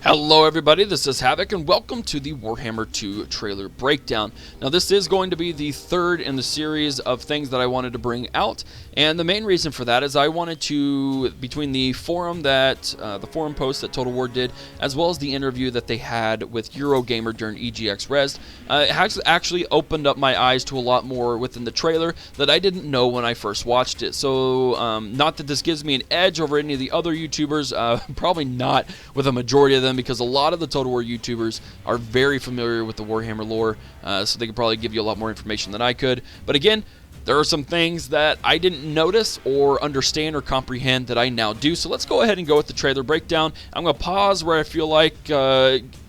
Hello everybody, this is Havoc and welcome to the Warhammer 2 trailer breakdown. Now this is going to be the third in the series of things that I wanted to bring out, and the main reason for that is I wanted to, between the forum post that TOTALWARE did, as well as the interview that they had with Eurogamer during EGX Res, it has actually opened up my eyes to a lot more within the trailer that I didn't know when I first watched it. So not that this gives me an edge over any of the other YouTubers, probably not with a majority of them, because a lot of the TOTALWARE YouTubers are very familiar with the Warhammer lore, so they could probably give you a lot more information than I could. But again, there are some things that I didn't notice or understand or comprehend that I now do. So let's go ahead and go with the trailer breakdown. I'm going to pause where I feel like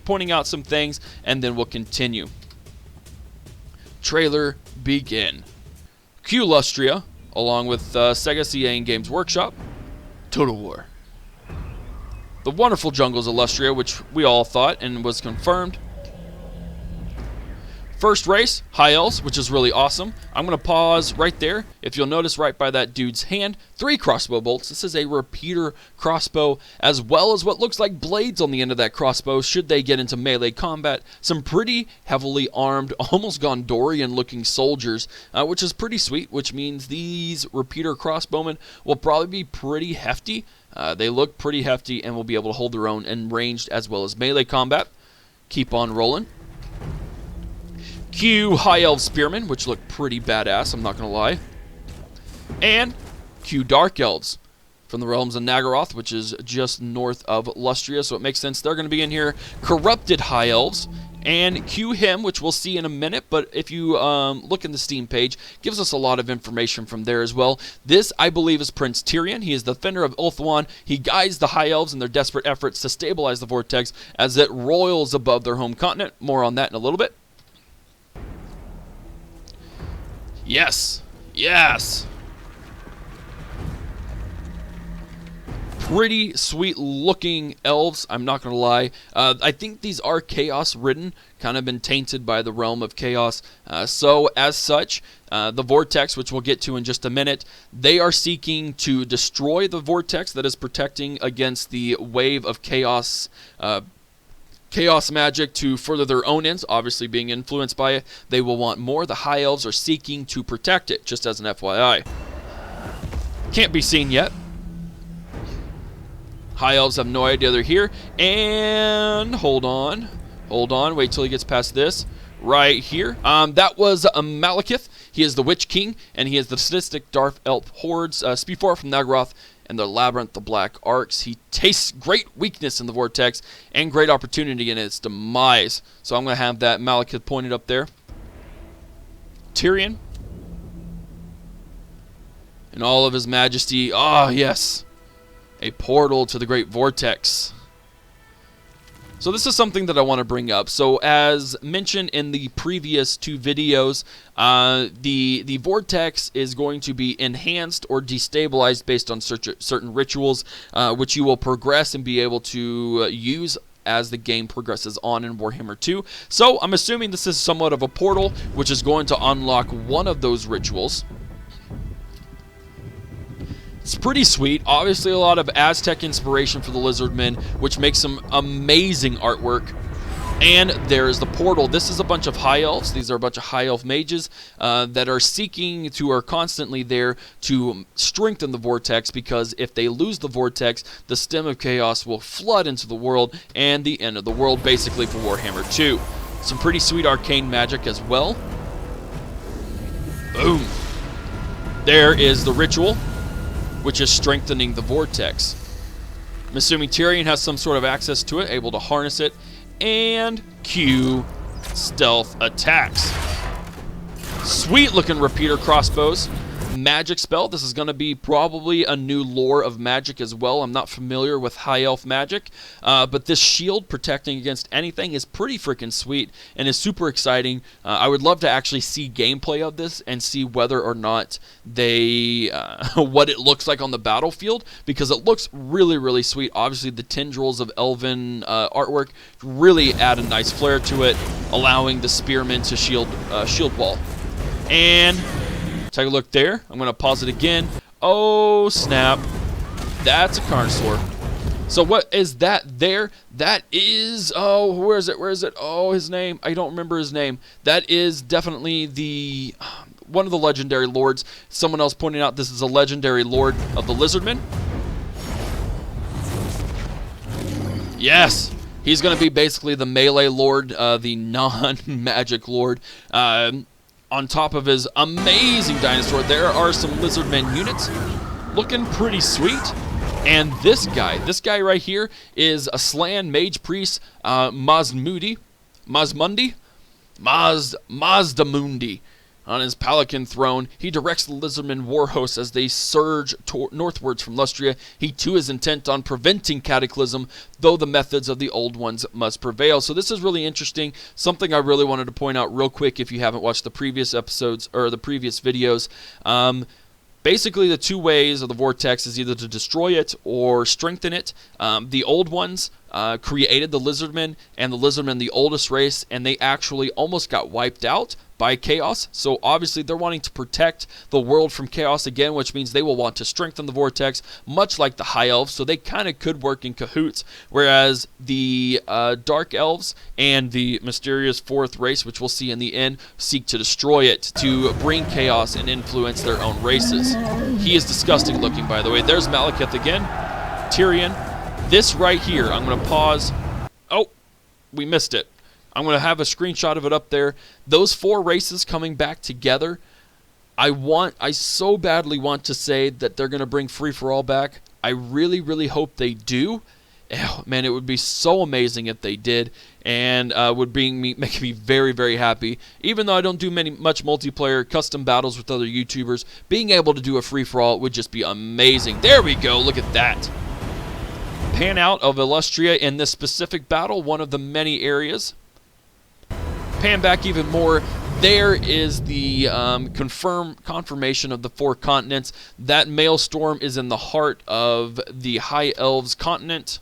pointing out some things, and then we'll continue. Trailer begin. Q Lustria, along with Sega CA and Games Workshop, TOTALWARE. The wonderful jungles of Lustria, which we all thought and was confirmed. First race, High Elves, which is really awesome. I'm going to pause right there. If you'll notice right by that dude's hand, 3 crossbow bolts. This is a repeater crossbow, as well as what looks like blades on the end of that crossbow should they get into melee combat. Some pretty heavily armed, almost Gondorian looking soldiers, which is pretty sweet, which means these repeater crossbowmen will probably be pretty hefty. They look pretty hefty and will be able to hold their own in ranged as well as melee combat. Keep on rolling. Q High Elf Spearmen, which look pretty badass, I'm not going to lie. And Q Dark Elves from the realms of Nagaroth, which is just north of Lustria, so it makes sense they're going to be in here. Corrupted High Elves. And Q Him, which we'll see in a minute, but if you look in the Steam page, gives us a lot of information from there as well. This, I believe, is Prince Tyrion. He is the defender of Ulthuan. He guides the High Elves in their desperate efforts to stabilize the Vortex as it roils above their home continent. More on that in a little bit. Yes. Yes. Pretty sweet looking elves, I'm not going to lie. I think these are chaos ridden, kind of been tainted by the realm of chaos. So as such, the Vortex, which we'll get to in just a minute, they are seeking to destroy the Vortex that is protecting against the wave of chaos magic to further their own ends, obviously being influenced by it. They will want more. The High Elves are seeking to protect it, just as an FYI. Can't be seen yet. High Elves have no idea they're here. And hold on, wait till he gets past this. Right here. That was Malekith. He is the Witch King, and he is the sadistic Dark Elf hordes, Speedfor from Nagaroth, and the Labyrinth, the Black Arcs. He tastes great weakness in the Vortex and great opportunity in its demise. So I'm going to have that Malekith pointed up there. Tyrion. In all of his majesty. Ah, yes. A portal to the great Vortex. So this is something that I want to bring up. So as mentioned in the previous 2 videos, the Vortex is going to be enhanced or destabilized based on certain rituals, which you will progress and be able to use as the game progresses on in Warhammer 2. So I'm assuming this is somewhat of a portal, which is going to unlock one of those rituals. It's pretty sweet. Obviously a lot of Aztec inspiration for the Lizardmen, which makes some amazing artwork. And there's the portal. This is a bunch of High Elves. These are a bunch of High Elf mages that are seeking to, are constantly there to strengthen the Vortex, because if they lose the Vortex, the stem of chaos will flood into the world and the end of the world, basically, for Warhammer 2. Some pretty sweet arcane magic as well. Boom. There is the ritual, which is strengthening the Vortex. I'm assuming Tyrion has some sort of access to it, able to harness it, and Q stealth attacks. Sweet looking repeater crossbows. Magic spell. This is going to be probably a new lore of magic as well. I'm not familiar with High Elf magic, but this shield protecting against anything is pretty freaking sweet and is super exciting. I would love to actually see gameplay of this and see whether or not they, what it looks like on the battlefield, because it looks really, really sweet. Obviously, the tendrils of elven artwork really add a nice flair to it, allowing the spearmen to shield wall. And take a look there. I'm going to pause it again. Oh, snap. That's a Carnosaur. So what is that there? That is, oh, where is it? Oh, his name, I don't remember his name. That is definitely the one of the legendary lords. Someone else pointed out this is a legendary lord of the Lizardmen. Yes, he's going to be basically the melee lord, the non-magic lord. On top of his amazing dinosaur, there are some Lizardmen units looking pretty sweet. And this guy right here is a Slan Mage Priest, Mazdamundi, on his Pelican throne. He directs the Lizardmen war hosts as they surge northwards from Lustria. He too is intent on preventing cataclysm, though the methods of the old ones must prevail. So this is really interesting. Something I really wanted to point out real quick if you haven't watched the previous episodes or the previous videos. Basically, the two ways of the vortex is either to destroy it or strengthen it. The old ones created the Lizardmen, and the Lizardmen, the oldest race, and they actually almost got wiped out by chaos. So obviously they're wanting to protect the world from chaos again, which means they will want to strengthen the vortex, much like the high elves. So they kind of could work in cahoots, whereas the dark elves and the mysterious fourth race, which we'll see in the end, seek to destroy it, to bring chaos and influence their own races. He is disgusting looking, by the way. There's Malekith again, Tyrion. This right here, I'm going to pause. Oh, we missed it. I'm going to have a screenshot of it up there. Those four races coming back together, I so badly want to say that they're going to bring Free For All back. I really, really hope they do. Oh, man, it would be so amazing if they did, and would make me very, very happy. Even though I don't do much multiplayer custom battles with other YouTubers, being able to do a Free For All would just be amazing. There we go. Look at that. Pan out of Illustria in this specific battle, one of the many areas. Pan back even more. There is the confirmation of the four continents. That Maelstrom is in the heart of the High Elves continent.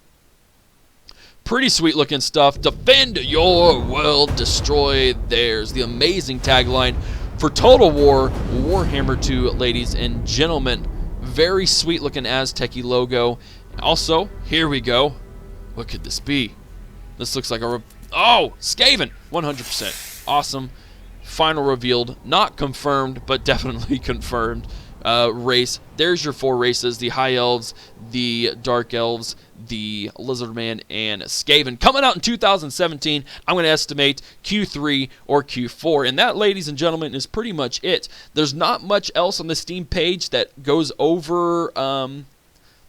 Pretty sweet looking stuff. Defend your world, destroy theirs. The amazing tagline for Total War Warhammer 2, ladies and gentlemen. Very sweet looking Aztec-y logo. Also, here we go. What could this be? This looks like a... Oh, Skaven! 100%. Awesome. Final revealed. Not confirmed, but definitely confirmed. Race. There's your four races. The High Elves, the Dark Elves, the Lizardman, and Skaven. Coming out in 2017. I'm going to estimate Q3 or Q4. And that, ladies and gentlemen, is pretty much it. There's not much else on the Steam page that goes over...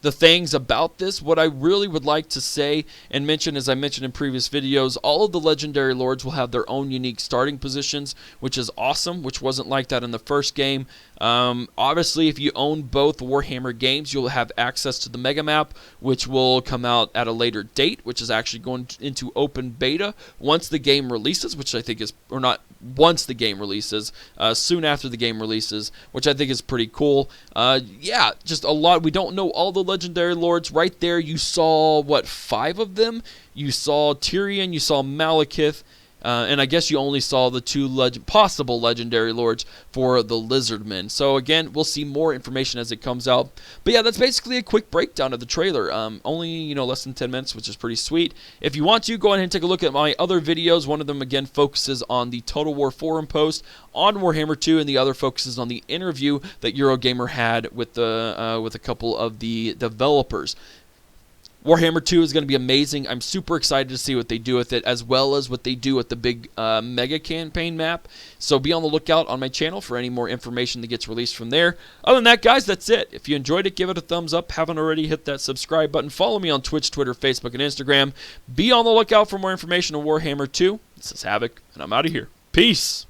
the things about this. What I really would like to say and mention, as I mentioned in previous videos, all of the legendary lords will have their own unique starting positions, which is awesome, which wasn't like that in the first game. Obviously, if you own both Warhammer games, you'll have access to the mega map, which will come out at a later date, which is actually going into open beta once the game releases, which I think is, or not once the game releases, soon after the game releases, which I think is pretty cool. Yeah, just a lot. We don't know all the legendary lords. Right there, you saw, what, 5 of them? You saw Tyrion, you saw Malekith, and I guess you only saw the 2 possible legendary lords for the Lizardmen. So again, we'll see more information as it comes out. But yeah, that's basically a quick breakdown of the trailer. Only, less than 10 minutes, which is pretty sweet. If you want to, go ahead and take a look at my other videos. One of them, again, focuses on the Total War forum post on Warhammer 2, and the other focuses on the interview that Eurogamer had with a couple of the developers. Warhammer 2 is going to be amazing. I'm super excited to see what they do with it, as well as what they do with the big mega campaign map. So be on the lookout on my channel for any more information that gets released from there. Other than that, guys, that's it. If you enjoyed it, give it a thumbs up. Haven't already, hit that subscribe button. Follow me on Twitch, Twitter, Facebook, and Instagram. Be on the lookout for more information on Warhammer 2. This is Havoc, and I'm out of here. Peace.